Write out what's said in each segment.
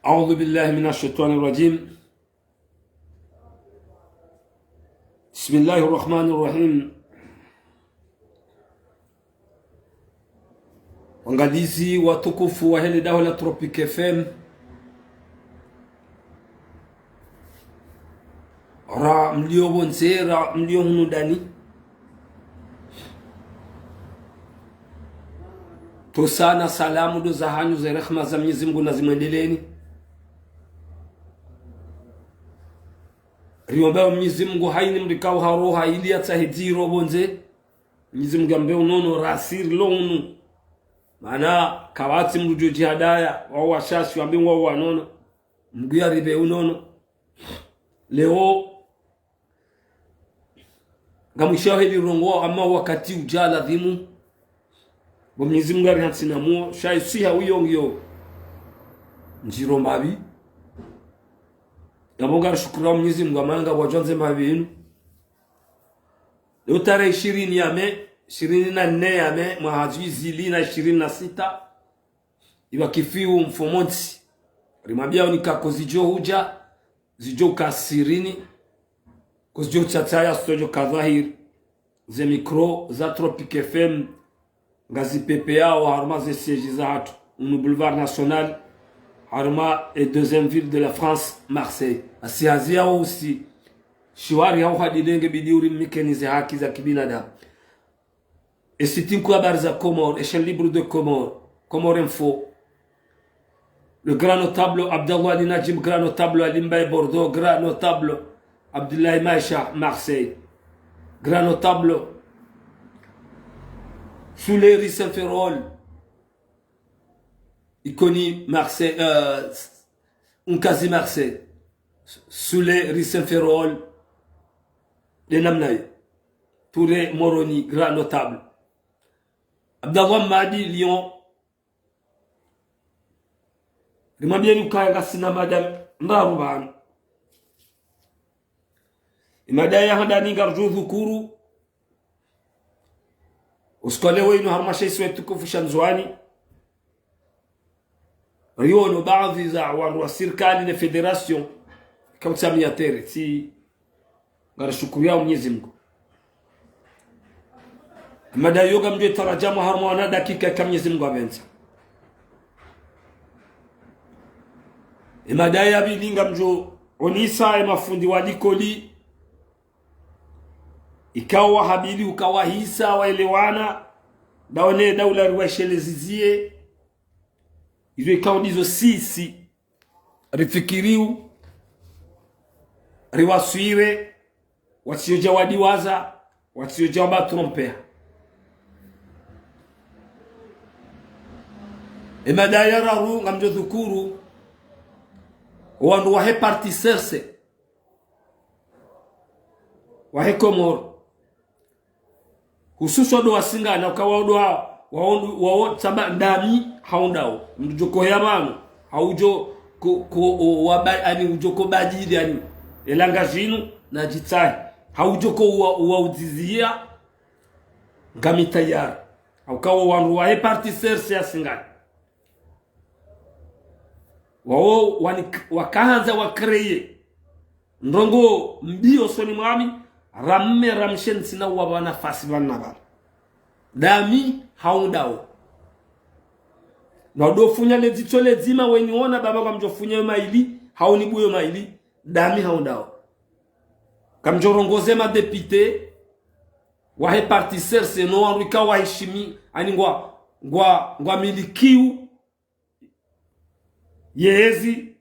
أعوذ بالله من الشيطان الرجيم. بسم الله الرحمن الرحيم. Wangalizi watukufu wa hili dawa la Tropic FM, ra mlio bonse, ra mlio hunudani, tosana salamu do zahanyu za rehma za Mwenyezi Mungu na zimwendeleni. Riomba Mwenyezi Mungu haini mrikao haroha ili atahidiro bonze. Mwenyezi Mungu ambe unono rasir lonu. Maana kawati mrujo jihadaya wa washashi wambe wa wanono. Mguya ribe unono. Leo ngamushaho hili rongo ama wakati ujala dhimu. Mwenyezi Mungu ari hansina mo shay siha uyongyo. Njiro mabi. Yamonga shukuru Mwenyezi Mungu amanga wajonze mabinu. Leo tarehe 20 ya Mei 24 ya Mei mwaka 2026 iwa kifiu mfomonti rimabia unika zijo huja zijo kasirini kozijo chataya stojo kadhahir ze mikro za Tropic FM ngazi PPA wa harma ze siège za hatu un boulevard national harma et deuxième ville de la France, Marseille. Asiazia aussi shiwari hao hadilenge bidiuri mikenize haki za kibinadamu. Et c'est une habari za Comores, échelle libre de Comores, Comores Info. Le grand notable Abdallah Ali Najib, grand notable Ali Mbaye Bordeaux, grand notable Abdoulaye Maïcha, Marseille. Grand notable Souleri Saint-Ferrol, Iconi Marseille, Unkazi Marseille, Souleri Saint-Ferrol, les Namnaï, Touré Moroni, grand notable. Abdallah Madi, Lyon. Rimabia Nukaya Gassina Madame Ndaruban. Imadaya Handani Garjo Dhukuru. Uskolewe inu harmashe swetukufu Shanzwani. Riono baadhi za wanru sirikali na federation kautamia tere si ngarashukuria Mwenyezi Mungu. Mada yoga mjwe tarajamu harmona dakika kama Mwenyezi Mungu abenza. Mada ya bilinga mjo onisa mafundi wadikoli ikawa habili ukawa hisa waelewana daone daula ruwashelezizie izo ikawa ndizo sisi rifikiriu riwaswire wasioja wadiwaza wasioja wabatrompea. Emadaya raru ngamjo dhukuru wandu wahe parti serse wahe Komoro hususo do wasingana ukawa wawo saba ndami haundao mjoko yamano haujo ko wabani ujoko bajiri yani elanga jinu na jitsai haujoko waudizia ngamitayar ukawa wandu wahe parti serse asingana wao wakaanza wakreye ndongo mbio soni mwami ramme ramshen sina wabana fasi banaba dami haundao na dofunya lezitole zima weniona baba kwa mjofunya maili hauni buyo maili dami haundao kamjorongoze ma député wahe parti serse no anrika waheshimi ani ngwa milikiu yezi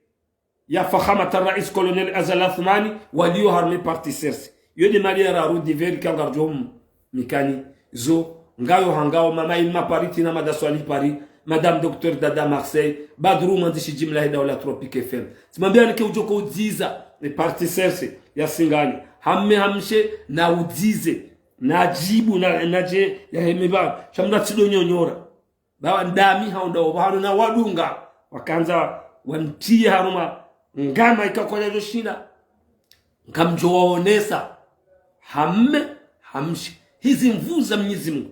ya fahamata rais colonel Azal Athmani walio harme parti serse yodi malia raru diveri kangarjom mikani zo ngayo hangao mama ilma pariti na madaswali Paris madame docteur Dada Marseille badru mandishi jimla hida wala Tropic FM simambia nike ujoko udziza ni parti serse ya singani hamme hamshe na udzize na jibu na naje ya hemeba shamda tsido nyonyora bawa ndami haunda bahano na wadunga wakaanza wantia haruma ngama ikakoja joshina ngamjo waonesa hamme hamshi hizi mvuza Mwenyezi Mungu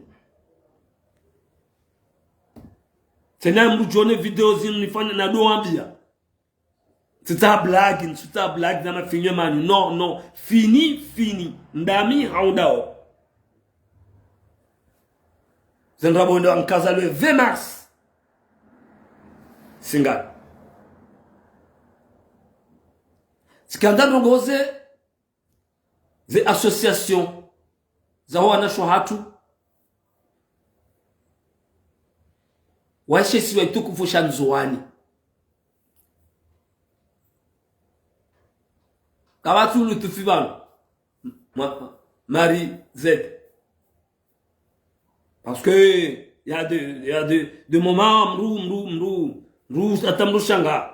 tena mjone video zinu nifanya na doambia Tuta blague na mafinyo manu. Non. Fini. Ndami haundao. Zendrabondo ankaza le 20 mars. Singal. Skandal rongoze ze association za wanasho hatu waishe siwa itukufu shanzuani kawatu lutufibano Marie Z, parce que il y a de moments mru atamru shanga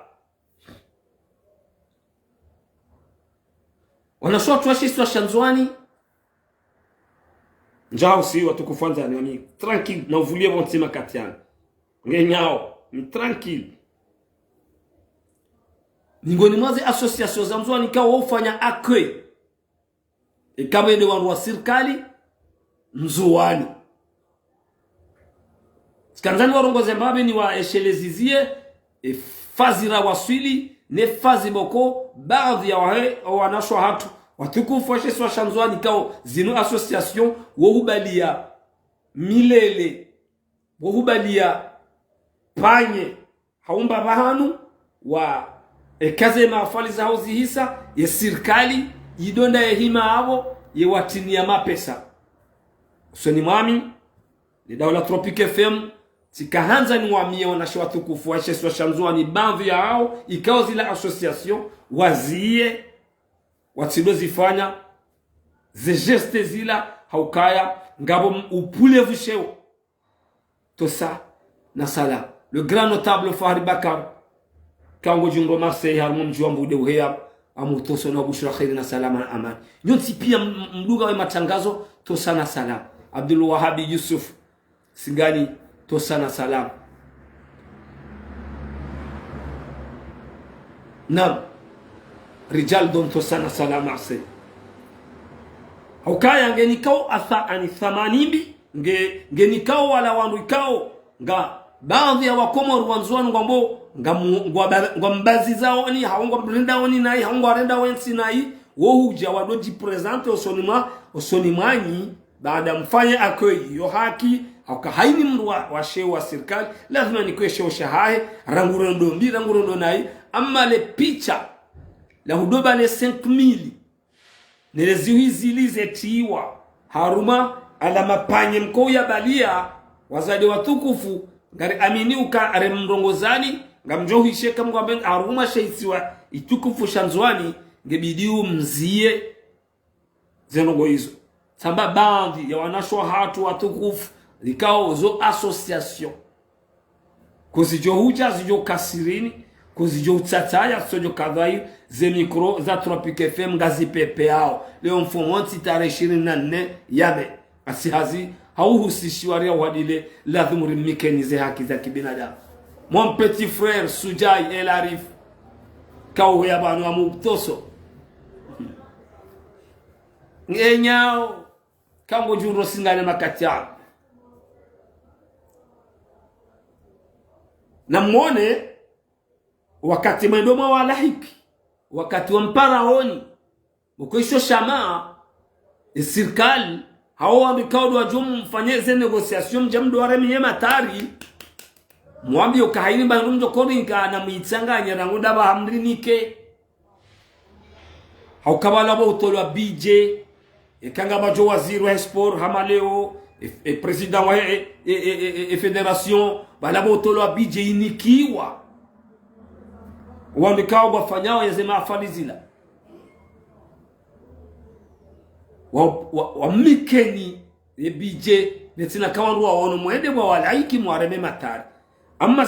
wanasho tuashi siwa shanzuani njao si watukufu wanzani wani tranquille na uvulie bontima katiana ngenyao ni tranquille ningoni mwazi association za mzwani kao ufanya accueil ikabende wangu wa serikali mzuani skanzani warongoze mbabe ni wa eshelezizie fazira waswili ne fazi boko baadhi ya wanashwa hatu watukufu wa shanzwani kao zino association wohubalia milele wohubalia panye haumba bahanu wa kaze mafali za hauzi hisa ya sirkali yidonda ya hima abo ye watini ya mapesa usoni mwami ni Daula Tropique FM tikahanza ni wamia wanashe watukufu wa sheswa shanzua ni bandhi ya hao ikao zila association wazie watido zifanya ze geste zila haukaya ngabo upule vusheo tosa na sala le grand notable Fahri Bakar kango jumbo Marseille harmon juambu de uhea amutoso na bushra khairi na salama na amani nyonsi pia mduga wa matangazo tosa na salam Abdul Wahabi Yusuf Singani tosa na salam nam rijal don tosa na salam Marseille haukaya ngenikao atha ani 80 ngenikao wala wandu ikao nga baadhi ya wakomoro wanzuani ngwambo ngwambazi zao ni haungwa mrenda oni nai haungwa renda wensi nai wohuja wadoji presente osonimani baada mfanye akoi yo haki hauka haini mru wa shewa wa serikali lazima ni kwe shewa shahahe rangurondo nai ama le picha la hudoba le 5,000 neleziwi zilize tiwa haruma ala mapanye mkou ya balia wazade watukufu ngari amini uka are mrongozani ngamjohi sheka mgwambe aruma sheisiwa itukufu shanzwani ngebidiu mzie zenongo hizo samba bandi ya wanashwa hatu watukufu likao zo association kuzijo huja zijo kasirini kuzijo utataya sojo kadhai ze mikro za Tropique FM ngazi pepe yao leo mfumonti tarehe 24 yame asihazi hauhusishiwaria wadile lazima rimikenize haki za kibinadamu. Mon petit frère Sujai El Arif kawe ya banu wa muktoso ngenyao kango juro singane makatia na mwone wakati mwendoma wa lahiki wakati wa mparaoni mkoisho shamaa sirkali hao wamikao wa jumu mfanyeze negociation mjamdo wa remi yema tari mwambi ukahaini banumjo korinka na muitsanganya rangoda ba hamrinike hao kabala ba utolwa BJ ekanga bajo waziri wa sport hamaleo president wa federation bala ba utolwa BJ inikiwa wamikao wafanyao yazema afalizila wa mikeni BJ netina kawandu wa ono mwende wa walaiki mwareme matari amma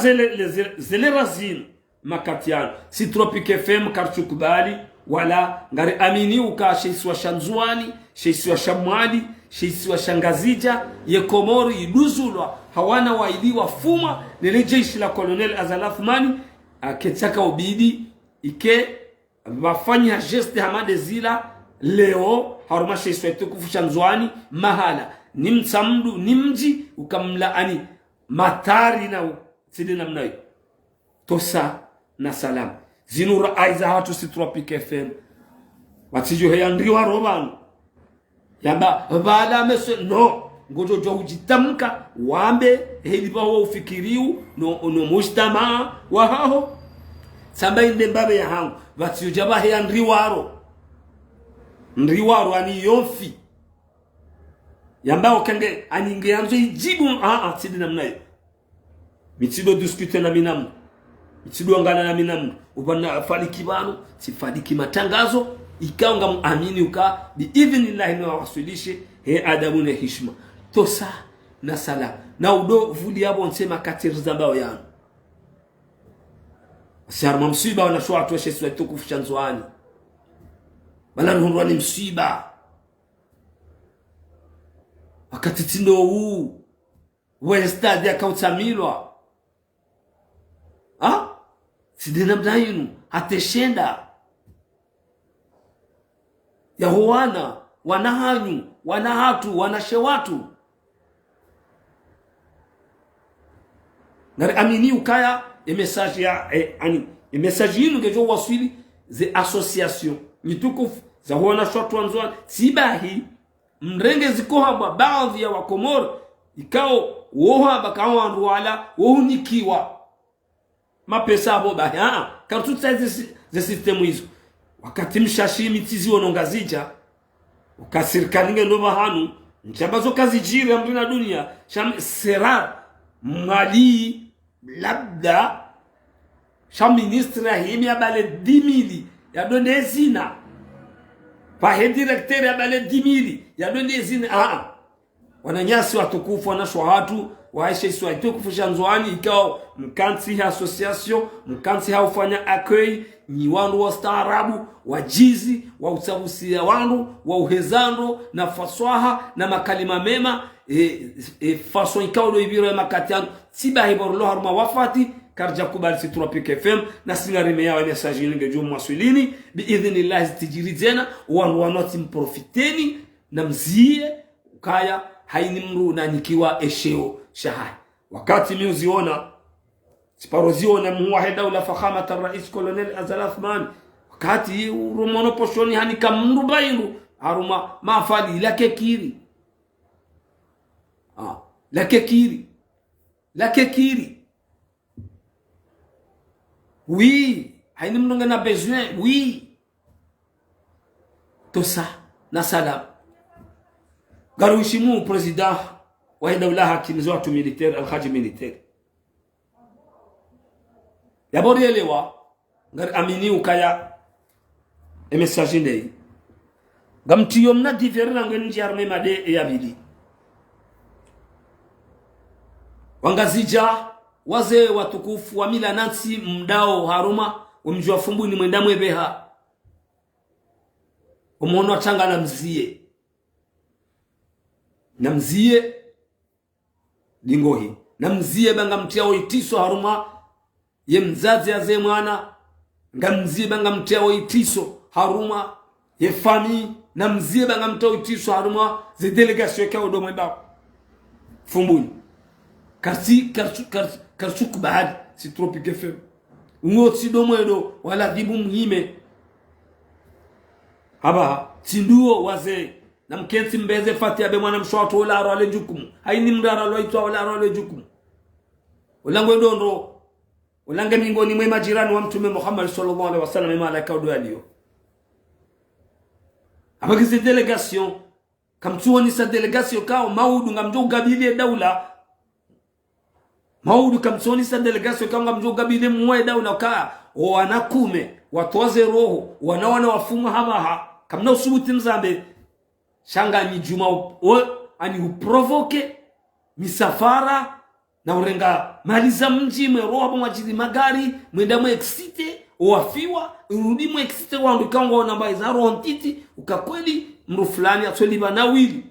zele razin makatiano si Tropique FM karchukubali wala ngari amini uka sheiswa shanzuani sheiswa shamwali sheiswa shangazija ye Komori iduzulwa hawana wailiwa fuma nile jeshi la Colonel Azalathmani aketaka ubidi ike wafanya geste hamade zila leo haruma sheiswa itukufu shanzuani mahala ni msamdu ni mji ukamlaani matari na sidina mnayo tosa na salam zinura aiza hatu si Tropic FM watijo heyandriwa robanu yamba baada meso no ngojo jo ujitamka wambe heliba wa ufikiriu no mujtama wa haho samba inde mbabe ya hangu watijo jaba heyandriwaro ndriwaro ani yofi yamba okenge aninge yanzo ijibu tidi namna hiyo mitido diskute na minamu mitido angana na minamu ubana faliki bano sifadiki matangazo ikaunga muamini uka bi idhnillahi na wasulishe he adabu na heshima tosa na sala na udo vuli yabo nsema katiriza mbao yanu asharma msiba wana shwa atoshe swa tukufu chanzoani bala nurwani msiba wakati tindo huu wa stadi akautsamilwa sidina mdainu hateshenda yahuwana wanahanyu wanahatu wanashewatu ngari amini ukaya message ya message yinu ngejo waswili ze association nitukufu za huwana shwatu wanzwa sibahi mrenge zikohaba baadhi ya wakomoro ikao woha bakawa nduwala wohunikiwa mapesa abo bahi kartuta ze systemu hizo wakati mshashi mitizi wonongazija ukasirikaninge ndo mahanu nchabazo kazi jiri ya mduna dunia sham sera mali labda sham ministra himi ya bale 10,000 ya donde zina pahe directeur ya bale 10,000 ya donde zina wananyasi watukufu wanashwa watu waishe iswa itukufu shanzoani ikao mkansi ha association mkansi ha ufanya accueil ni wandu wa staarabu wajizi wa usabusia wandu wa uhezando na faswaha na makalima mema façon ikao do ibiro ya makatiano siba hiborlo haruma wafati karja kubali si Tropic FM na singarime yao message ninge jumu maswilini bi idhnillah tijirizena wandu wanoti mprofiteni na mzie ukaya haini mru na nikiwa esheo shahai wakati miuziona siparoziona muwahida ula fakhamata rais Colonel Azal Athman wakati urumono poshoni hani kamru bairu haruma mafali lakekiri lakekiri oui haini mru na besoin oui tosa na salam garuishimu president wa dawla hakimizo watu militaire alhaji militaire yabori elewa ngar amini ukaya message ndei gamtiyo mna diferent ngeni jarme made ya bidi wangazija waze watukufu wa mila nansi mdao haruma umjua fumbu ni mwenda mwebeha umono atanga na mzie lingohi na mzie banga mtiao itiso haruma ye mzazi aze mwana ngamzie banga mtiao itiso haruma ye fami na mzie banga mtiao itiso haruma ze delegation ka odo mwenda fumbuni karsu kubahadi si Tropic FM ngoti do mwedo wala dibu mhime haba tinduo waze na mkensi mbeze fati abe mwana mshwato wala arale jukumu haini mdara loitwa wala arale jukumu ulango ndondo ulange mingoni mwe majirani wa mtume Muhammad sallallahu alaihi wasallam malaika odo alio abagize delegation kamtuoni sa delegation kao maudu ngamjo gabile daula maudu kamtuoni sa delegation kao ngamjo gabile mwe daula ka wanakume watoze roho wanawana wafumu habaha kamna usubuti mzambe shanga ni juma ani uprovoke misafara na urenga maliza mji mweroa hapo majiri magari mwenda mwe excite wafiwa urudi mwe excite wandu kango na mbai za rontiti ukakweli mru fulani atweli banawili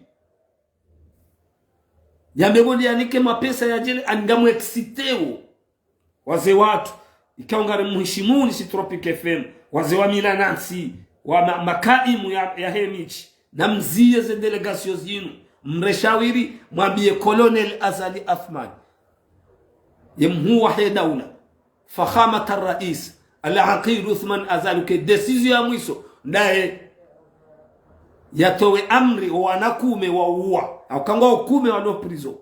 yambegodi yanike mapesa ya jele angamwe exciteo wazee watu ikaungare muhishimuni si Tropic FM wazee wa mila nansi wa makaimu ya hemichi na mzie ze delegation zinu mreshawiri mwambie Colonel Azali Athman yemhuwa he daula fakhamat rais Al-Aqid Uthman Azali ke decision ya mwiso ndaye yatowe amri wanakume wa uwa akangwa ukume wa no prison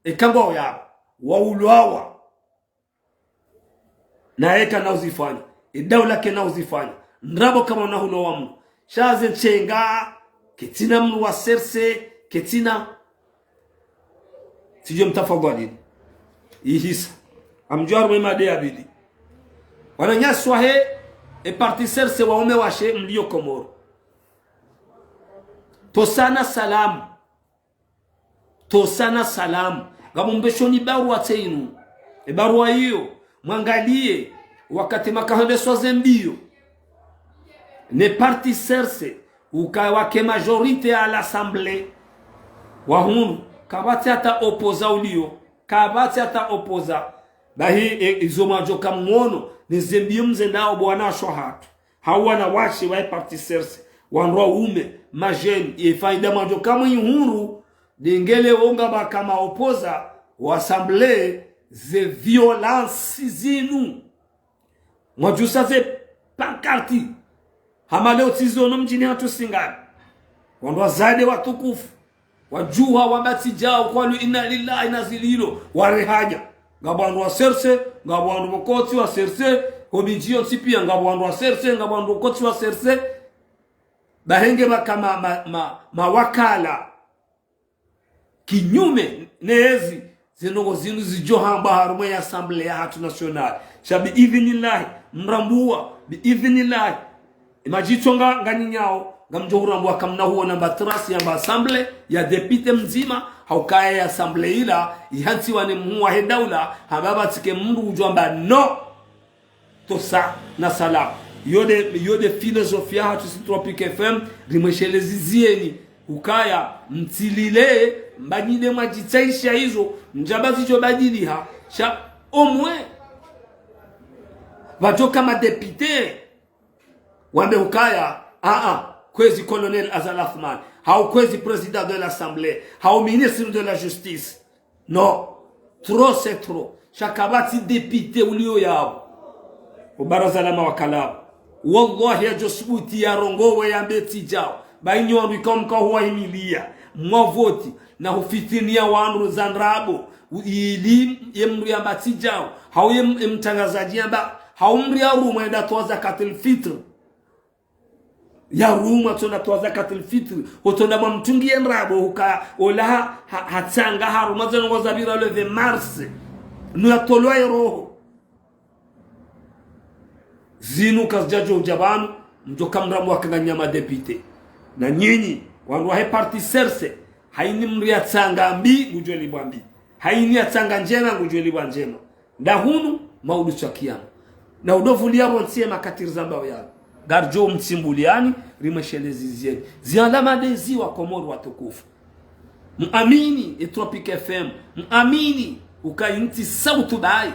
ekangwa ya wa ulwawa na eka na uzifanya idawla ke na uzifanya ndrabo kama na hulo wamu shaze chenga ketina mru wa serse ketina sijo mtafadhali ihisa amjwar wema de abidi wananyaswa he e parti serse wa ume washe mlio Komoro tosana salam gamumbeshoni barua teinu e barua hiyo mwangalie wakati makahonde soze mbio ne parti serse ukawake majorite à l'assemblée wahunu kabati ata opoza ulio kabati ata opoza bahi izoma joka mwono nizembio mzendao bwana shohatu hawana washi wa parti serse wanroa ume majeni ifaida majoka mwihuru dengele onga bakama opoza wa assemblée ze violence zinu mwajusa ze pankarti hamale otizono mjini hatu singani wanroa zade watukufu wajuha wabati jao kwa inna lillahi nazililo warehaja ngabwandu wa serse ngabwandu mokoti wa serse hobijio tipia ngabwandu wa serse ngabwandu mokoti wa serse bahenge bakama mawakala kinyume nezi zinongo zinu zijohamba harume ya assemblée ya hatu national shabi idhinillahi mrambua bi idhinillahi imajitonga nganyao ngamjohurambua kamna huo namba 3 ya assemblée ya depute mzima haukaya ya assemblée ila ihanti wane muwa he daula hababa tike mru ujwamba no tosa na salam yode filosofia hatu si Tropic FM rimeshelezizieni ukaya mtilile mbanyide majitaisha hizo mjabazi jobadiliha sha omwe watoka madepite wambe ukaya kwezi colonel Azal Athman hau kwezi président de l'assemblée hau ministre de la justice non trop c'est trop shakabati député ulio yao ubaraza la mawakala wallahi ya josbuti ya rongowe ya mbeti jao bainyo wikomka huwa himilia mwavoti na hufitinia wandu zanrabo ili yemru ya mbati jao hau yemtangazaji yamba hau mri ya rumo ya toza katil fitr ya rumo tona toza katil fitr hotonda mamtungi yenrabo huka ola hatsanga haruma zanongo zabira le 20 mars nu tolwa roho zinu kasjajo ujabanu mjoka mramu wakanganyama depute na nyinyi wandu wahe parti serse haini mria tsanga mbi ngujweli bwambi haini atsanga njema ngujweli bwanjema ndahunu maudu chakiyama na udovulia bonsie makatiri zambao yao garjo mtsimbuliani rimeshelezizieni ziandama dezi wa Komoro watukufu muamini Tropic FM muamini ukainti sautu bai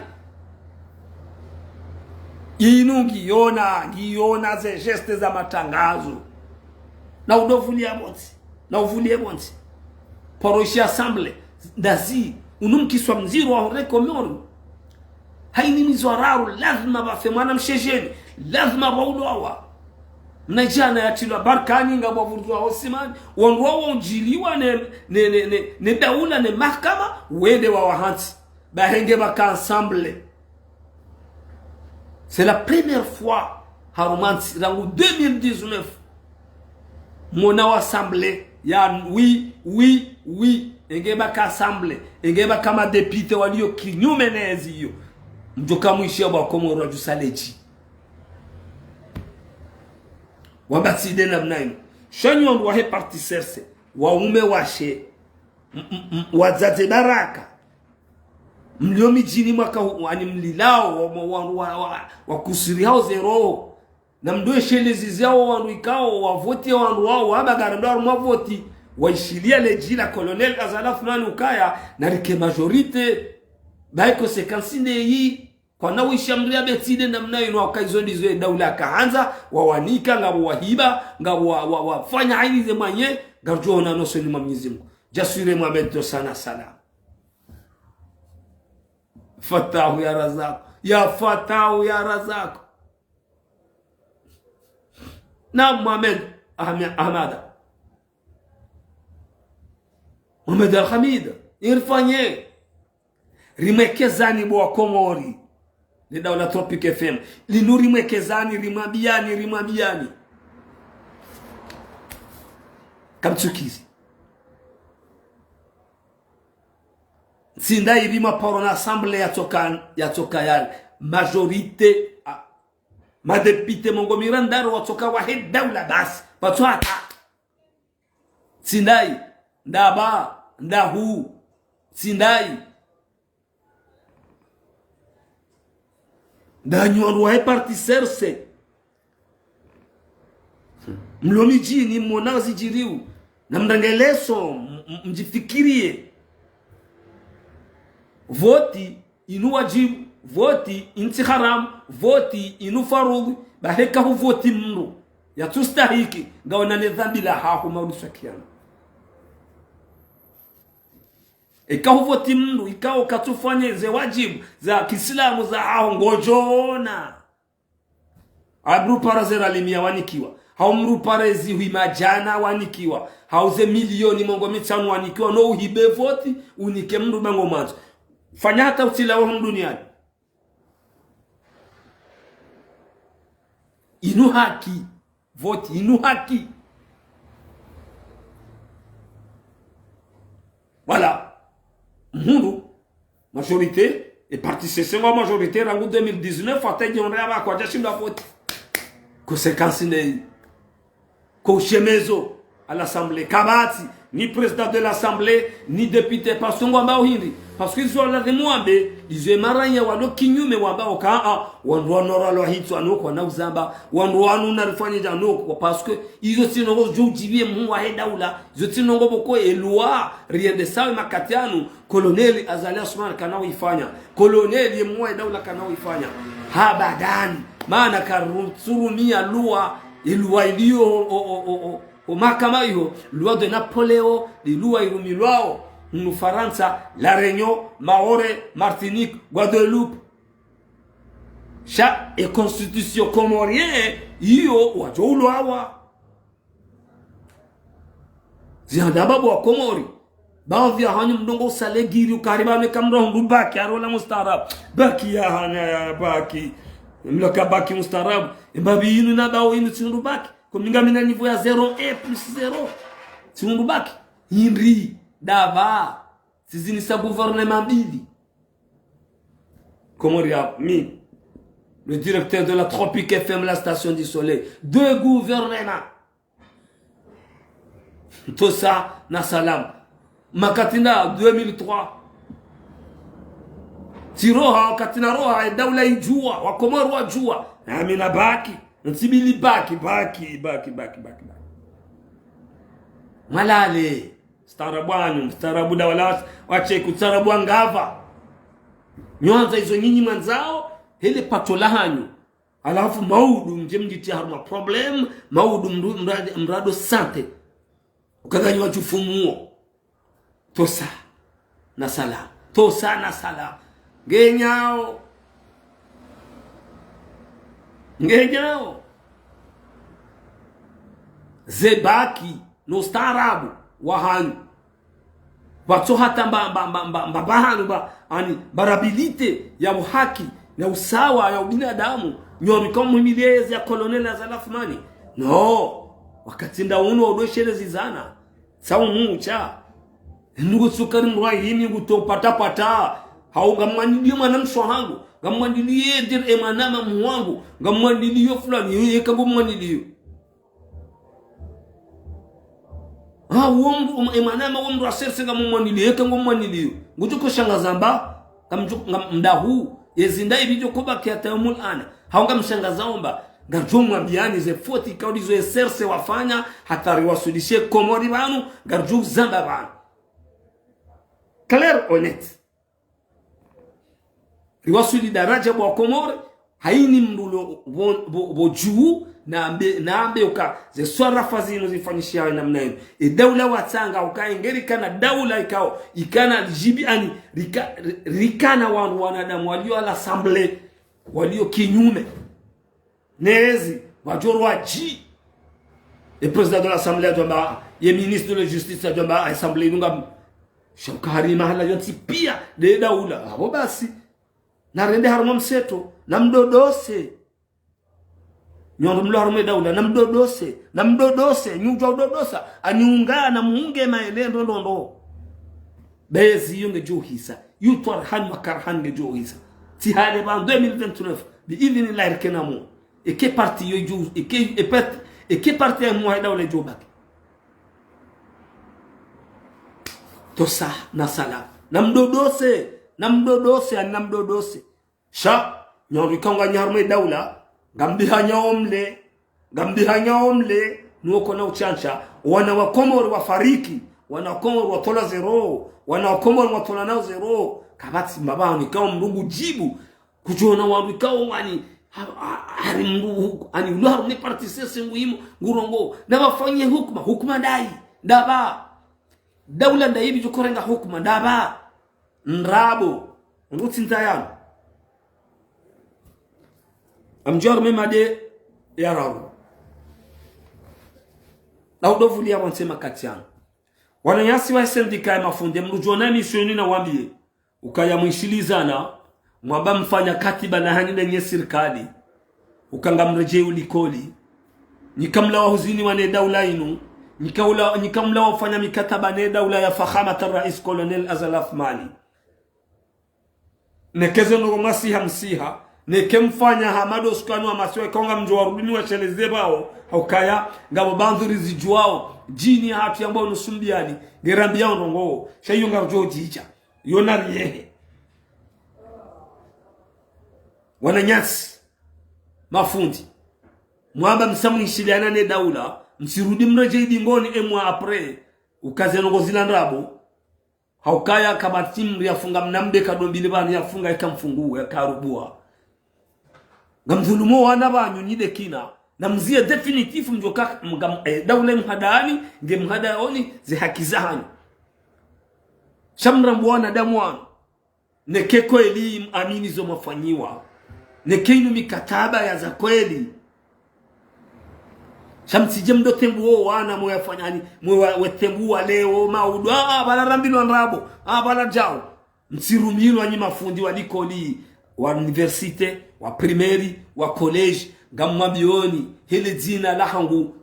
inu giona ze geste za matangazo na udovulia bonzi poroshi assemblée ndazi unumkiswa mziro wa rekomoro haini mizwararu lazima bafemana mshejeni lazima baulwa mnajana yatilwa barkani ngabavurwa osimani wanroa unjiliwa ne daula ne mahkama wende wa wahanti bahenge baka assemblée. C'est la première fois harumanti rangu 2019 mona assemblée ya oui engeba ka assemblée engeba kama député walio kinyume nezi hiyo mjoka mwishia ba Komoro jusaleji wabatide na mnaino shanyo wa he parti serse wa ume washe wazate baraka mliomi jini mwaka wani mlilao wa kusiri hao zero na mdoe shelezi zao wanuikao wavoti wandu wao wabagarandwa mwavoti waishilia leji la colonel Azal Athman ukaya na rike majorite bai konsekansi neyi kwa na wishamria betide na mnaino wakaizondi zoe daula kaanza wawanika ngabo wahiba ngabo wafanya haini ze manye garjona no soni Mwenyezi Mungu jasure Mohamed sana sana fatahu ya razak ya fatahu ya razak na Mohamed Ahmada Mohamed Al-Hamid irfanye rimekezani bwa Komori ni daula Tropic FM linuri mwekezani rimwambiani kamchukizi sinda irima parona assemblée yatoka ya majorité madepite mongo mirandaro watoka wahid daula basi patwata sindai ndaba ndahu sindai ndanywa wa parti serse mlomiji ni monazi jiriu na mndangeleso mjifikirie voti inu wajibu voti inti haram voti inu farudhi baheka hu voti mnu ya tustahiki ngaona ni dhambi la hahu maudisha kiana ikahu voti mnu ikao katufanye ze wajibu za Kiislamu za hao ngojona abru parazera limia wanikiwa haumru parezi huimajana wanikiwa hauze milioni mongo mitano wanikiwa no uhibe voti unike mndu bango mazo fanya hata utila wa duniani inu haki voti inu haki voilà mundu majorité et participation majorité rangu 2019 ateje onraba kwa jashinda voti conséquence ne ko chemezo à l'assemblée kabati ni président de l'assemblée ni député parce que ngomba uhindi parce qu'ils ont la demande ils maranya walo kinyume wamba oka wandu wanora hito anoko na uzamba wandu wanu nalifanya janoko parce que izo sinongo jujibie mu wa daula izo sinongo boko eloi rien de ça makatianu colonel Azali Asman kanao ifanya colonel yemu wa daula kanao ifanya habadan maana karurumia loi ilwa ilio o makama hiyo loi de Napoléon de loi ilumilwao nous Faransa, La Réunion, Mahorais, Martinique, Guadeloupe. Chaque et constitution comorienne, iyo wajoulo hawa. Ziandaba bwa Komori. Baadhi ya hanyu mdongo sale giri ukaribane kamro ndubaki arola mustarab. Baki ya hanya baki. Mloka baki mustarab. Mbabi inu na bao inu tindubaki. Kuminga mina niveau ya 0 plus 0. Tindubaki. Inri. Dava sizini sa gouvernement bidi Komoria mi le directeur de la Tropic FM la station du soleil deux gouvernements tout ça na salam makatina 2003 tiroha katina roha daula ijua wa Komoro wajua amina baki nsibili baki malale starabu da wala wache kutarabu ngava nyonza hizo nyinyi manzao hele patola hanyu alafu maudu mjemjitia harma problem maudu mrado sante ukaganywa chufumuo tosa na sala ngenyao zebaki no starabu wahanyu watu hata mbabahanu ani barabilite ya uhaki na usawa ya ubinadamu nyomi kama milezi ya kolonel Azalafmani no wakati nda uno odoshere zizana sawa mucha ndugu sukari mwa himi gutopata haugamwandilie mwanamsho hangu gamwandilie dir emanama mwangu gamwandilie fulani yeye kagomwandilie wondu emanama wondu aserse ngamwandilie kangomwandilie ngujuko shangazamba mdahu yezinda ibijyo kuba kiatamul ana haunga mshangazomba garjumwa biani ze 40 kaudi zo eserse wafanya hatari wasudishe Komori banu garju zamba banu clair honnête riwasuli daraja bwa Komori haini mndulo bojuu naambe uka ze swara fazino zifanyishia namna hiyo daula watanga ukaengeri kana daula ikana jibi ani rikana wanadamu walio ala assemblée walio kinyume nezi wajoro waji le président de l'Assemblée doit le ministre de la Justice doit Assemblée nunga shakari mahala yonti pia de daula abo basi na rende harmo mseto na mdodose nyondo mlo harmo daula na mdodose nyuja udodosa aniunga na muunge maelendo ndo bezi yunge johisa yutwar han makarhan nge johisa ti hale ban 2029 bi idini la irkenamu et que parti yo jou et que parti mo daula jobak tosa na sala namdodose sha nyori kanga nyarme daula gambi hanyomle nuko na uchancha wana wa Komoro wafariki wana Komoro watola zero wana Komoro watola nao zero kabati mabani kama mrungu jibu kujona wandu kao wani hari mrungu ani ular ne partisese muhimu ngurongo na wafanye hukuma dai daba daula ndaibi jukorenga hukuma daba nrabo ngutintayano amjor memade yararo na udovulia wansema katiano wananyasi wa sendika ya mafunde mrujona misioni na wambie ukaya mwishilizana mwaba mfanya katiba na hanyi nye serikali ukanga mreje ulikoli nikamla wa huzini wane daula inu nikamla wafanya mikataba ne daula ya fakhamata rais Colonel Azalaf Mali nekeze ngomasi hamsiha nekemfanya Hamado Sukanu wa masiwa konga mjwa rudini wa sheleze bao haukaya ngabo banzuri zijuao jini hatu yambao nusumbiani gerambia ndongo shayunga rjo jicha yona riyehe wananyasi mafundi mwaba msamwishiliana ne daula msirudi mreje idingoni emwa apre ukaze nongo zilandrabo haukaya kama timu yafunga mnambe kadombili bani yafunga ikamfungu ya karubua ngamzulumo wana banyu nide kina na mzia definitif mjoka daula mhadani nge mhadaoni ze haki zahani shamra mbwana damwanu nekeko eli amini zo mafanyiwa nekenu mikataba ya za kweli shamsije mdo tembuo wana mwe yafanyani mwe wetembua leo maudu bala rambilo nrabo bala jao msirumiro anyi mafundi walikoli wa universite wa primeri wa college ngamwabioni hele jina la hangu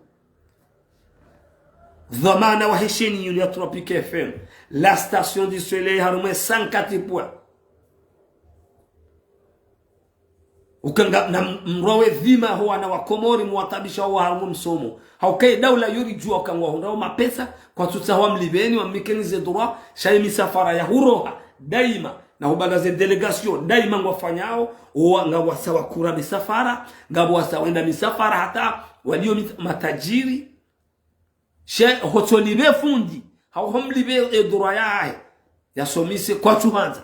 dhamana wa hesheni yuni ya Tropique FM la station du soleil harume 104 points ukanga na mrowe dhima huwa na wakomori muwatabisha wa harumu msomo haukai daula yuri jua ukangwa hundao mapesa kwa tutawa mlibeni wa mekanize droit shayi misafara ya huroha daima na hubagaze delegation daima ngwafanyao nga wasawa kura misafara nga wasawa enda misafara hata walio matajiri she hotolibe fundi hauhomlibe droit ya somise kwa tuhanza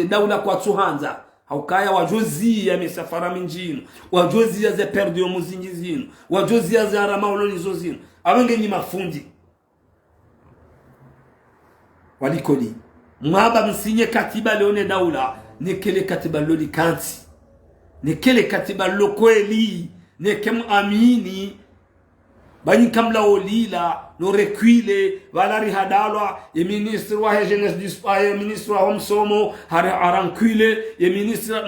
daula kwa tuhanza haukaya wajozi ya misafara minjino wajozi ya ze perdu yo muzingizino wajozi ya za ramauloni zozino abenge ni mafundi walikoli mwaba msinye katiba leone daula nekele katiba loli kanti nekele katiba lokweli nekem amini bani kamla olila no recuile valari hadalwa ye ministre wa jeunesse dispaye ministre wa msomo arancule ye ministre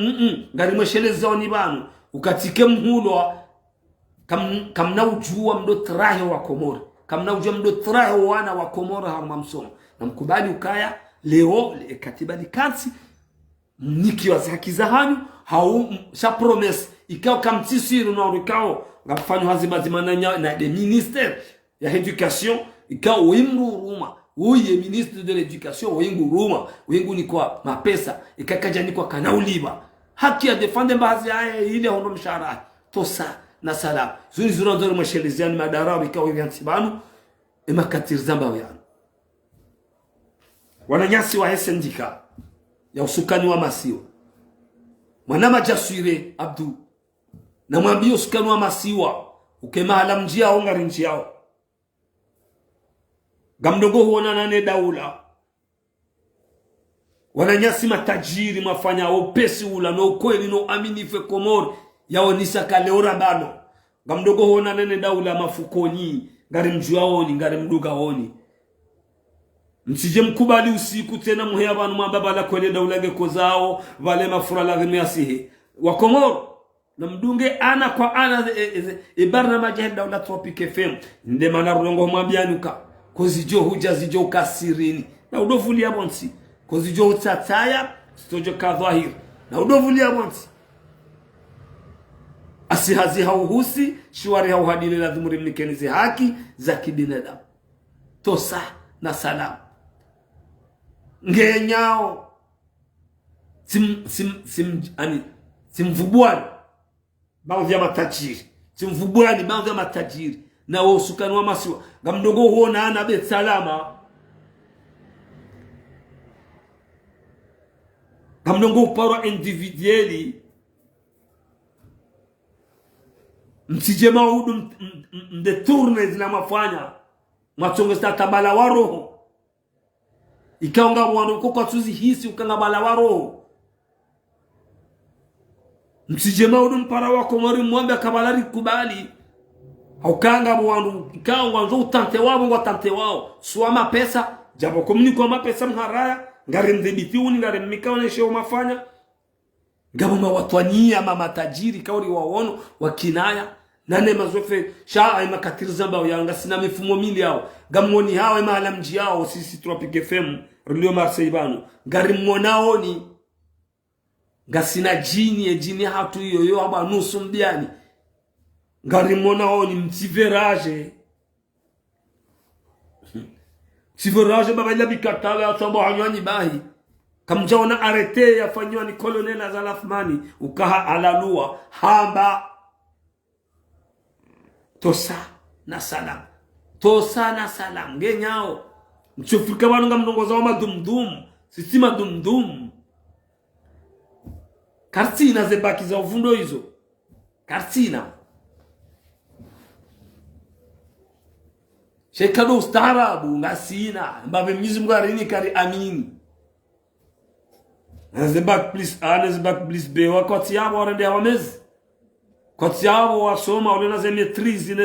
ngari mshele zoni banu ukatike mhulwa kamna ujua mdo trahe wa Komoro kamna ujua mdo trahe wana wa Komoro harma msomo na mkubali ukaya leo katiba ni kansi niki wa haki za hanyu hau sa promesse ikao kamtisiru na urikao ngafanywa hazima zimana na de ministère ya education ikao wimru ruma uye ministre de l'éducation wingu ruma wingu ni kwa mapesa ikakaja ni kwa kanauliba haki ya defende baadhi haya ile hono mshahara tosa na sala zuri zuro masheleziani madarabu ikao yansibanu emakatir zamba yana wananyasi wa sendika ya usukani wa masiwa mwanama jasure abdu na mwambie usukani wa masiwa ukemahala mjia au ngari njiao gamdogo huona nane daula wananyasi matajiri mafanya opesi ula no kweli no aminife Komoro yao nisaka leora bano Ngamdogo hona nene daula mafukoni, ngari mjua honi, ngari mduga honi. Msije mkubali usiku tena muhe abantu mwamba la kwele daula geko zao, vale mafura la gemiasihe. Wakomoro, na mdunge ana kwa ana ibarna majahenda daula Tropic FM. Nde mana rulongo mwabianuka. Kozijo huja zijo kasirini. Na udovulia bonsi. Kozijo utataya, stojo kadhahir. Na udovulia bonsi. Asihazi hauhusi, shwari hauhadili la dhumuri mnikenizi haki za kibinadamu. Tosa na salamu. Ngenyao. Simvubuani. Baadhi ya matajiri. Simvubuani baadhi ya matajiri. Na usukani wa masiwa. Gamdogo huona ana bet salama. Gamdogo uparo individueli. Msije maudu mdeturne zina mafanya. Mwachonge sta tabala wa roho. Ikaonga mwanu kwa tuzi hisi ukanga bala wa roho. Msije maudu mpara wako mwari mwambe kabalari kubali. Haukanga mwanu ikaonga nzo utante wao ngo tante wao. Suama pesa, jabo komuniko ama pesa mharaya, ngare mdhibiti uni ngare mikaoneshe umafanya. Ngabo mawatwania mama tajiri kauri waono wakinaya nane mazofe shaa ima katiriza mbao yanga sina mifumo mili yao gamoni hawa ima alamji yao sisi Tropic FM Rulio Marseille banu ngari mmonao ni ngasina jini hatu yoyo haba nusu mbiani ngari mmonao ni mtiveraje baba ila bikatala atambo hanyani bahi kamjaona arete yafanywa ni Colonel Azalafmani ukaha alalua hamba tosa na salam ngenyao mchofika banu ngamndongoza wa madumdum sistima dumdum kartina zebaki za uvundo hizo kartina shekado ustarabu ngasina mbabe Mwenyezi Mungu arini kari amini Zebak please be wakati yabo warende hawamezi. Kati yabo wasoma wale ze maîtrise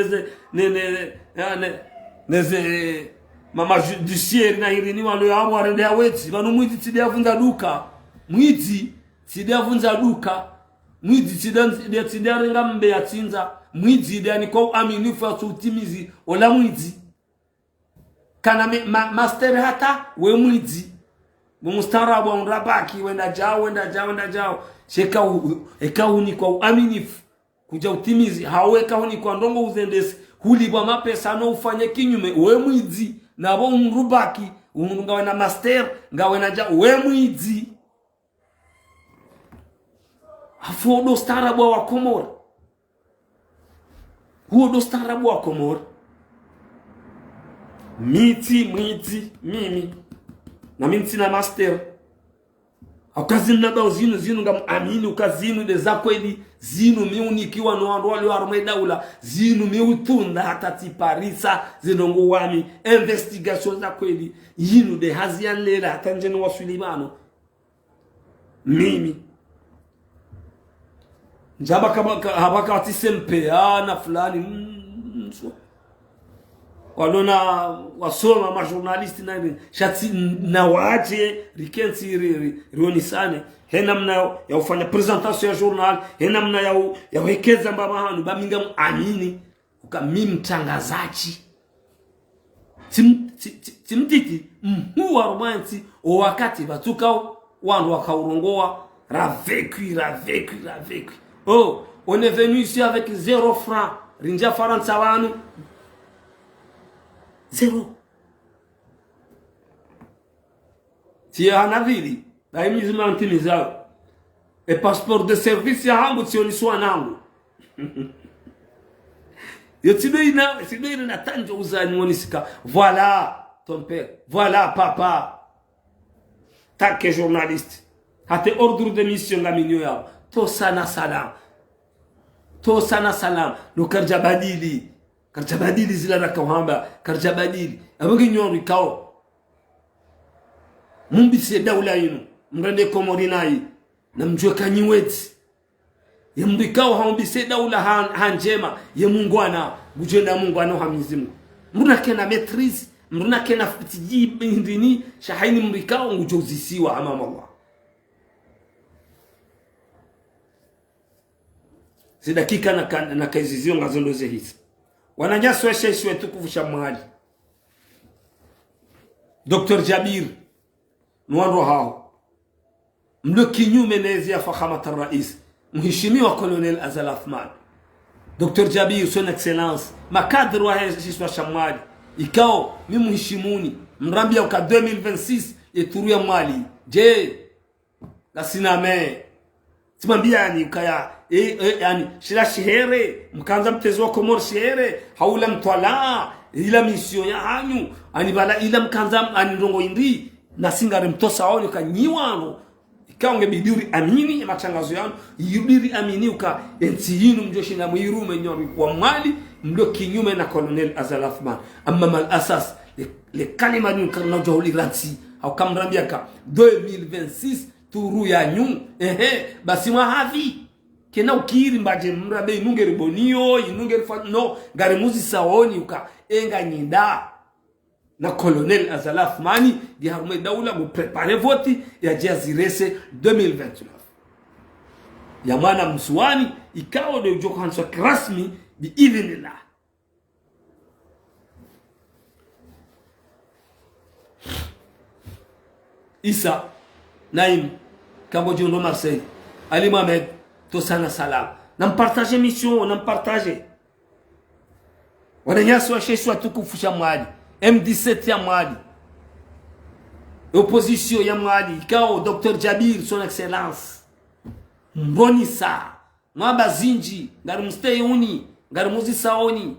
neze mama judiciaire na hirini wale yabo warende hawezi. Banu mwiti tidia vunza duka. Mwiti tidia renga mbe ya tinza. Mwiti tidia ni kwa aminifu ya tutimizi ola mwiti. Kana master hata we mwiti. Mumustarabu wa unrabaki wenda jao eka huni kwa uaminifu kuja utimizi haweka huni kwa ndongo uzendesi hulibwa mapesa no ufanye kinyume we mwizi na bo unrubaki unungawe na master ngawe na jao we mwizi afu do starabu wa Komoro huo do starabu wa Komoro mimi na minti na master ukazinu naba zinu ngam amini ukazinu de zakweli zinu miunikiwa no ando wali arme daula zinu miutunda hata tiparisa zinongo wami investigation za kweli yinu de hazian lela hata njeni wa Sulimano mimi njaba kama habaka atisempe na fulani walona wasoma ma journaliste na shati na waje rikensi rionisane henamna ya ufanya presentation ya journal henamna ya wekeza mbaba hanu baminga amini ukamimi mtangazaji timtiti mhuwa romanti o wakati batuka wandu wakaurongoa raveku oh on est venu ici avec 0 francs rinja faransa wanu 0. Tia navili na imizima antimizao e passeport de service ya hangu tioni suwa nangu yo tibe ina tanjo uzani monisika voilà ton père voilà papa take journaliste hate ordre de mission nga minyo yao to sana salam no karjabadili zila nakawamba karjabadili abongi nyori kao mumbise daula yinu mrende Komori nayi na mjwe kanyiweti ye mrikao haumbise daula hanjema ye Mungu ana bujenda Mungu ana hamizimu mruna kena maîtrise mruna kena fitijibi ndini shahaini mrikao ngujozisiwa amama Allah zidakika na kaizizio ngazondoze hizi wananyasi wa sheshi wetu kufusha mahali Dr. Jabir Nwando hao mlo kinyume nezi ya fakhamat al-rais mheshimiwa Colonel Azal Athman Dr. Jabir son excellence makadri wa sheshi wa shamali ikao mimi mheshimuni mrambia uka 2026 yeturuya mali je lasiname timambia yani ukaya yani shila shihere mkanza mtezo wa Komoro shihere haula mtwala ila mission ya hanyu ani bala ila mkanza ani ndongo indi na singare mtosa wao kanyiwano ikaonge bidiri amini matangazo yanu yubiri amini uka enti yinu mjoshi na mwirume nyori kwa mali mlo kinyume na Colonel Azal Athman amma mal asas le kalima ni karna jahuli ransi au kamrambia ka 2026 turu ya nyu basi havi kena ukiri mbaje mrabe inungeri bonio inungeri no gari muzi saoni uka enga nyinda na Colonel Azal Athmani di harume daula mu prepare voti ya jazirese 2029 ya maana msuani ikao de ujoko hanso rasmi bi idhnillah Isa Naim Kambojo no Marseille Ali Mohamed to sana salam nam partager mission nam partager wananyasi wa sheshi wa tukufusha mwali M17 ya mwali opposition ya mwali ikao Dr. Jabir son excellence mbonisa mwaba zinji ngari mstay uni ngari muzi saoni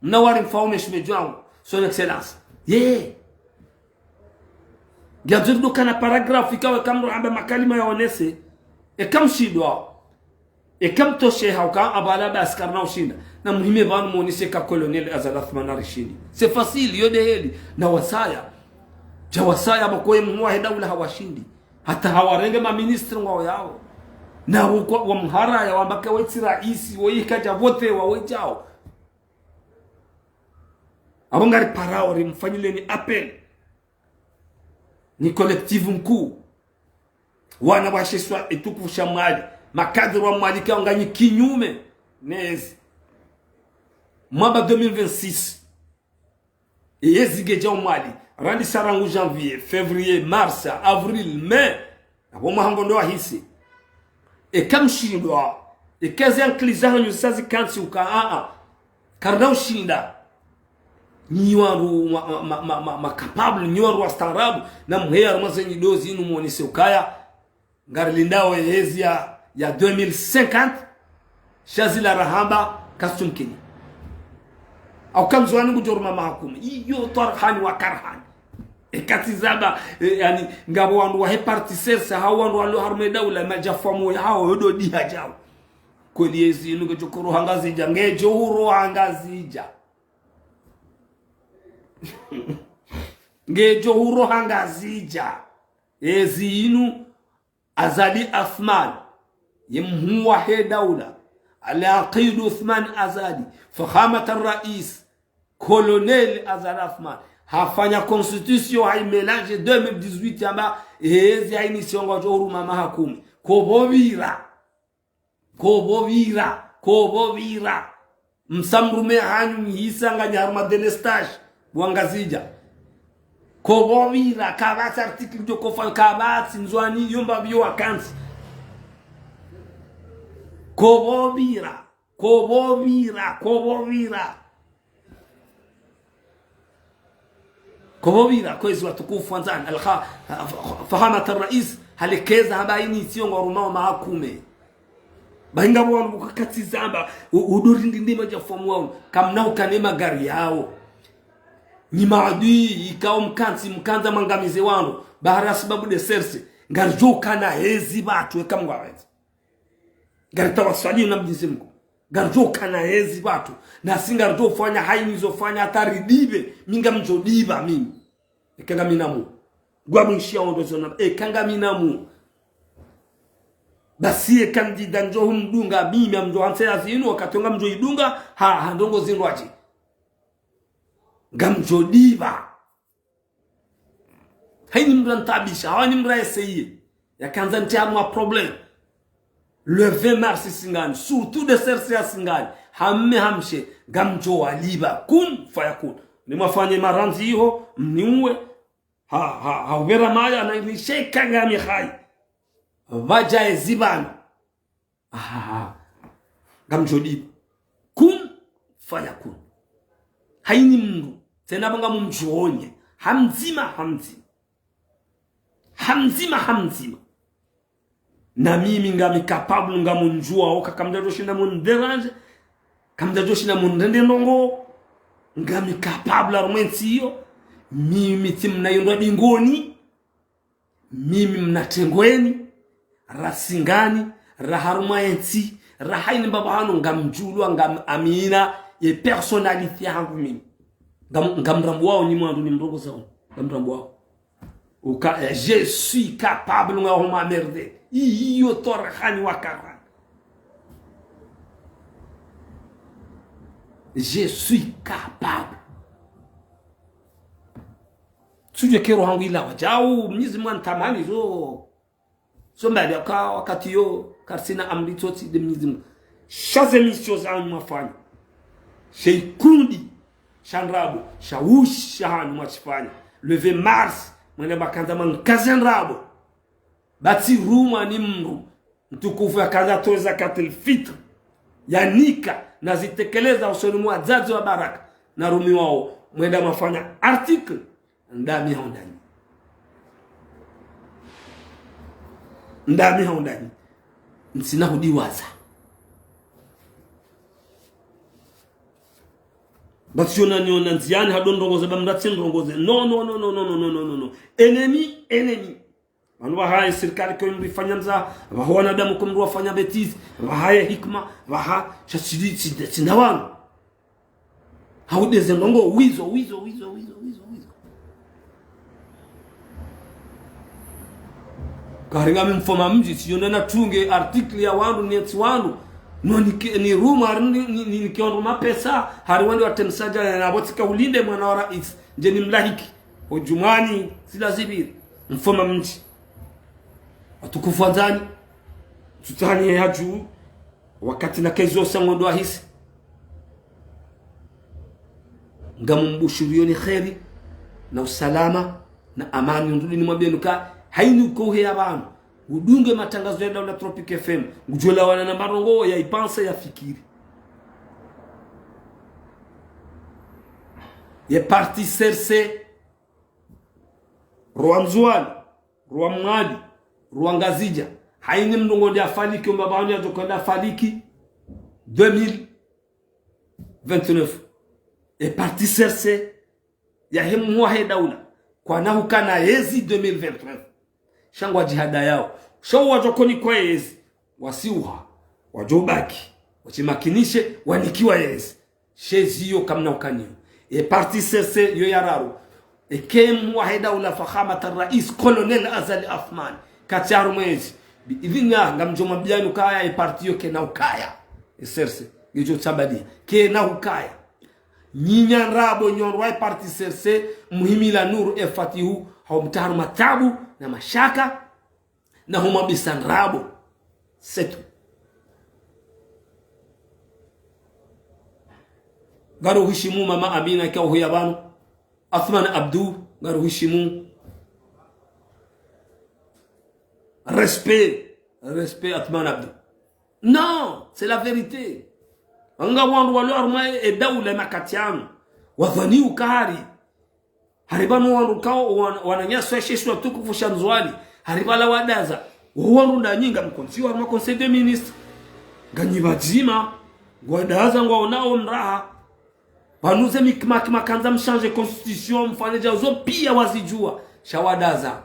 mnawari mfaume shimejwangu son excellence Gazurdo kana paragraph ikawe kamro amba makalima ya onese kam shidwa kam toshe hauka abala baskar na ushinda na muhime vanu monise ka Colonel Azal Athman arishini c'est facile yode heli na wasaya jawasaya bakoye muwa daula hawashindi hata hawarenge ma ministri wao yao na wa mhara ya wambaka weti raisi woyikaja vote wa wejao abongari parao rimfanyile ni appel ni collective mkuu wana washeswa etukufusha mwali makadri wa mwali kaonganyi kinyume nezi mwaba 2026 yezigeja mwali randi sarangu janvier février mars avril mai abo mahangondo ahisi kamshindwa kazi yanklizaho nyusazi kansi uka karna ushinda niwaru capable niwaru wastarabu na mheya mazenyi dozi inu muonise ukaya ngarlindao yezia ya 2050 shazila rahaba kastumkini au kamzwani ngujoruma mahakumi iyo tarhani wa karhani katizaba yani ngabo wandu wa repartiser hawa wandu walo harme daula majafamu hao yodo diha jao kweli yezi inu ngejokoro hangazija ngejohuro hangazija ngejohuro hangazija ezi inu Azali Athman yemhuwa he daula al-aqid Uthman Azali fakhamat al-rais Colonel Azali Athman hafanya constitution hay mélange 2018 yamba ezi haini siongo johuru mama hakumi kobovira msamrume hanyu hisanga nyarma delestage bwangazija kobovira kabati article de kofa kabati nzwani yomba byo akansi kobovira kwezi watukufu wanzani alkha fahamat al-rais halikeza habaini siongo rumao mahakume bainga bwana bukakatizamba uduri ndima ja fomu wao kamnao kanema gari yao ni maadui ikao mkanza mangamize wano bahara sababu de serse ngarjoka na hezi batu ekamgawezi ngaritawasali na Mwenyezi Mungu ngarjoka na hezi batu na singarjo fanya haini zofanya ataridibe minga mjodiba mimi ekanga minamu gwa mwishia ondo zona ekanga minamu basi kandida njo mdunga mimi amjo ansea zinu wakatonga mjo idunga ha ndongo zinwaji ngamjo diva haini mrantabisha hawani mraeseye yakanza ntiamwa problem le 20 mars singani surtout de serse singani hamme hamshe ngamjo waliba kun fayakun ni mafanye maranzi hiyo mniue ha vera maya na nisheka ngami hai vaja ezibana ngamjodi kun fayakun haini mndu tena banga mumjonye hamzima na mimi ngami capable ngamunjua oka kamdajo shinda mun derange kamdajo shinda mun ndende ndongo ngami capable armenti hiyo mimi timna yondwa bingoni mimi mnatengweni rasingani raharuma enti rahaini baba hano ngamjulwa ngam amina ye personnalité yangu mimi ngamrambo wao ni mwandu ni mdogo sana ngamrambo wao je suis capable ngahoma merde iyo torhani wakara je suis capable suje kero hangu ila wajau mnyizi mwantamani so mbali wakati yo karsina amri toti de mnyizi shaze misio za mwafanya sheikundi shanrabo shawush shahan mwachifanya le 20 mars mwene bakanza mankazenrabo bati ruma ni mru mtukufu ya kaza toza katil fitr yanika na zitekeleza usoni mwa zazi wa baraka na rumi wao mwenda mafanya article ndami haundani nsina hudiwaza basiona niona nziani hadondongoze bamratindongoze no enemy wanu wahaye serikali kwa mrifanya mza waho wanadamu kwa mruwafanya betizi wahaye hikma waha shachidi sindawanu haudeze ndongo wizo karinga mfoma mji siyona na tunge artikli ya wandu neti wandu no ni rumor ni kiondo mapesa hari wandi watemsaja na botika ulinde mwana wa rais nje ni mlahiki ojumani sila zibiri mfoma mji watukufu wazani tutani ya juu wakati na kezo sangondo ahisi ngamumbushulioni khairi na usalama na amani nduli ni mwabenuka haini uko ya bana udunge matangazo ya Daula Tropic FM ngujola wana na marongo ya ipanse ya fikiri ye parti serse Rwamzwani Rwamwadi Rwangazija haini mndongo ndia faliki mbabani ya jokonda faliki 2029 ye parti serse ya hemu wahe Daula kwa nahu kana yezi 2023 shangwa jihada yao shau wajokoni kwa yezi wasiuha wajobaki wachimakinishe wanikiwa yezi shezi yo kamna ukanyo e parti sese yo yararu e kemu wahida ula fakhamata rais kolonel Azali Afman kacharu mwezi idhinga ngamjoma biyanu kaya e parti yo kena ukaya e serse gejo tabadi kena ukaya nyinya rabo nyorwa e parti serse muhimila nuru e fatihu haumtaru matabu na mashaka na huma bisanrabo setu garu hishimu mama Amina kwa huyabanu Athman Abdou garu hishimu respect Athman Abdou non c'est la vérité anga wandu walo arma e Daula makatiano wadhani ukari haribanu wandu kao wananyaswa sheshwa tukufu shanzwali haribala wadaza wandu ndanyinga mkonsiwa arma conseil des ministres ganyibazima wadaza ngwaonao mraha banuze makanza mshange constitution mfaneja zo pia wazijua shawadaza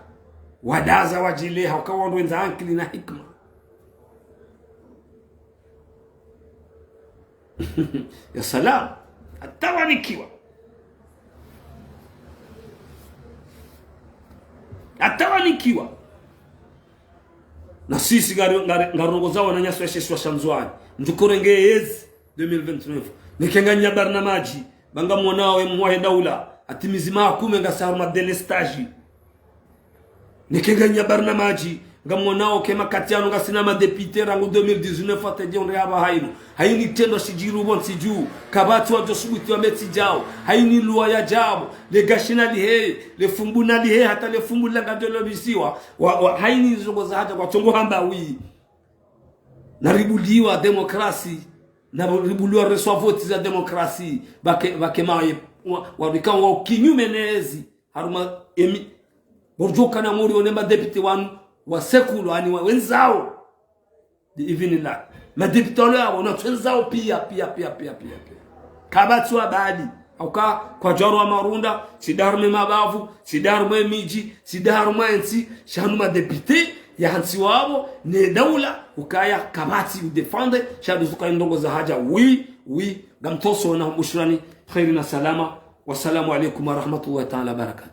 wadaza wajile hakawandu wenza ankili na hikma ya salam atawanikiwa na sisi ngarongo zao na nyaswa sheshwa shamzwani ndukorenge yezi 2029 nikenganya barnamaji banga mwanao mwahe daula atimizima akume ngasaru madele stage nikenganya barnamaji ngamwanao kema katiano ngasina madepite rangu 2019 ateje onre aba haini tendo sijiru bon siju kabatu wa josubuti wa meti jao haini luwa ya jabo le gashina lihe le fumbuna lihe hata le fumbula ngadolo bisiwa haini zogo za haja kwa tongo hamba wi na ribuliwa demokrasi na ribuliwa reswa voti za demokrasi bake mawe wabikao wa kinyume nezi haruma emi borjoka na muri onemba deputy wanu wa sekulu ani wenzao even la madipitolo yao na wenzao pia kabatu abadi auka kwa jaro wa marunda sidarume mabavu sidarume miji sidarume nsi shanu madepite ya hansi wao ne daula ukaya kabati udefende shadu zuka ndongo za haja wi gamtoso na mushrani khairina salama wassalamu alaykum wa rahmatullahi ta'ala barakatuh.